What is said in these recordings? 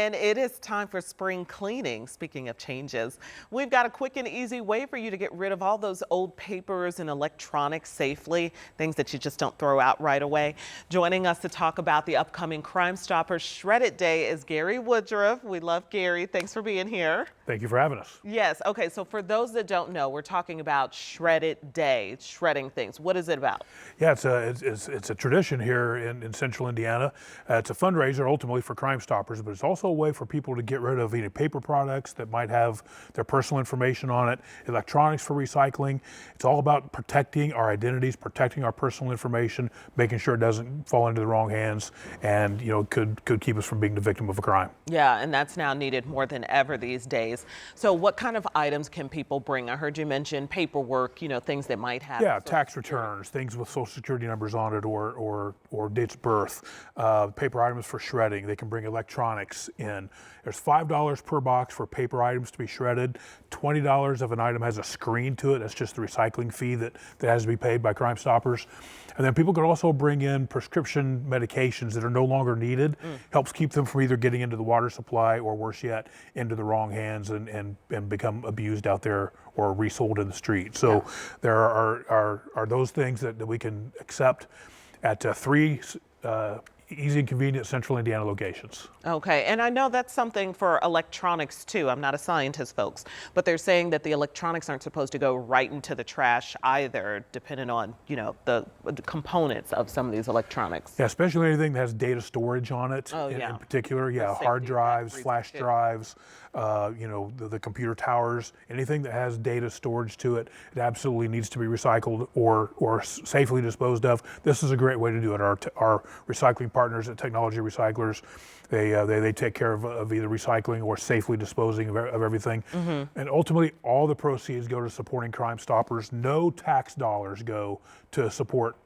And it is time for spring cleaning. Speaking of changes, we've got a quick and easy way for you to get rid of all those old papers and electronics safely, things that you just don't throw out right away. Joining us to talk about the upcoming Crime Stoppers Shred It Day is Gary Woodruff. We love Gary. Thanks for being here. Thank you for having us. Yes. Okay. So for those that don't know, we're talking about Shred It Day, shredding things. What is it about? Yeah, it's a tradition here in central Indiana. It's a fundraiser ultimately for Crime Stoppers, but it's also a way for people to get rid of any paper products that might have their personal information on it, electronics for recycling. It's all about protecting our identities, protecting our personal information, making sure it doesn't fall into the wrong hands, and could keep us from being the victim of a crime. Yeah, and that's now needed more than ever these days. So what kind of items can people bring? I heard you mention paperwork, things that might have. Yeah, tax returns, things with social security numbers on it or dates of birth, paper items for shredding. They can bring electronics in. There's $5 per box for paper items to be shredded. $20 if an item has a screen to it. That's just the recycling fee that has to be paid by Crime Stoppers. And then people can also bring in prescription medications that are no longer needed. Helps keep them from either getting into the water supply or worse yet, into the wrong hands and become abused out there or resold in the street. So there are those things that we can accept at three easy and convenient central Indiana locations. Okay, and I know that's something for electronics too. I'm not a scientist, folks, but they're saying that the electronics aren't supposed to go right into the trash either, depending on, the components of some of these electronics. Yeah, especially anything that has data storage on it. Oh, in particular, hard drives, flash drives, the computer towers, anything that has data storage to it, it absolutely needs to be recycled or safely disposed of. This is a great way to do it. Our recycling partners at Technology Recyclers, they take care of either recycling or safely disposing of everything. And ultimately, all the proceeds go to supporting Crime Stoppers. No tax dollars go to support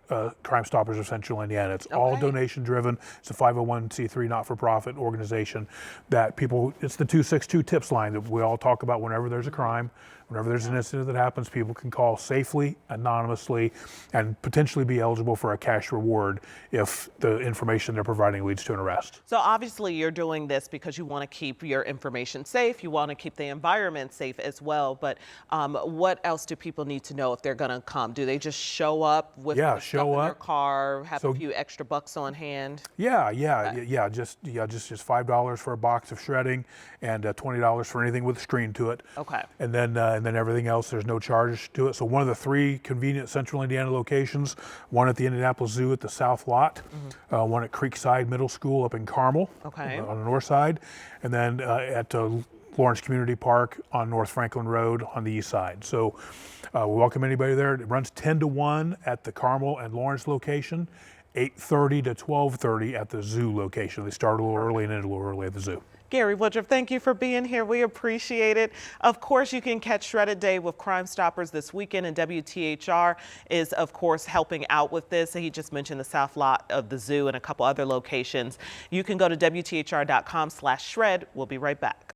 Crime Stoppers of Central Indiana. It's all donation driven. It's a 501c3 not-for-profit organization that it's the 262 tips line that we all talk about whenever there's a crime. Whenever there's an incident that happens, people can call safely, anonymously, and potentially be eligible for a cash reward if the information they're providing leads to an arrest. So obviously you're doing this because you want to keep your information safe. You want to keep the environment safe as well. But what else do people need to know if they're going to come? Do they just show up with stuff in their car, have a few extra bucks on hand? Just $5 for a box of shredding and $20 for anything with a screen to it. Okay. And then everything else, there's no charge to it. So one of the three convenient central Indiana locations, one at the Indianapolis Zoo at the south lot, one at Creekside Middle School up in Carmel on the north side, and then at Lawrence Community Park on North Franklin Road on the east side. So we welcome anybody there. It runs 10 to 1 at the Carmel and Lawrence location, 8:30 to 12:30 at the Zoo location. They start a little early and end a little early at the Zoo. Gary Woodruff, thank you for being here. We appreciate it. Of course, you can catch Shred It Day with Crime Stoppers this weekend, and WTHR is, of course, helping out with this. He just mentioned the south lot of the Zoo and a couple other locations. You can go to WTHR.com/shred. We'll be right back.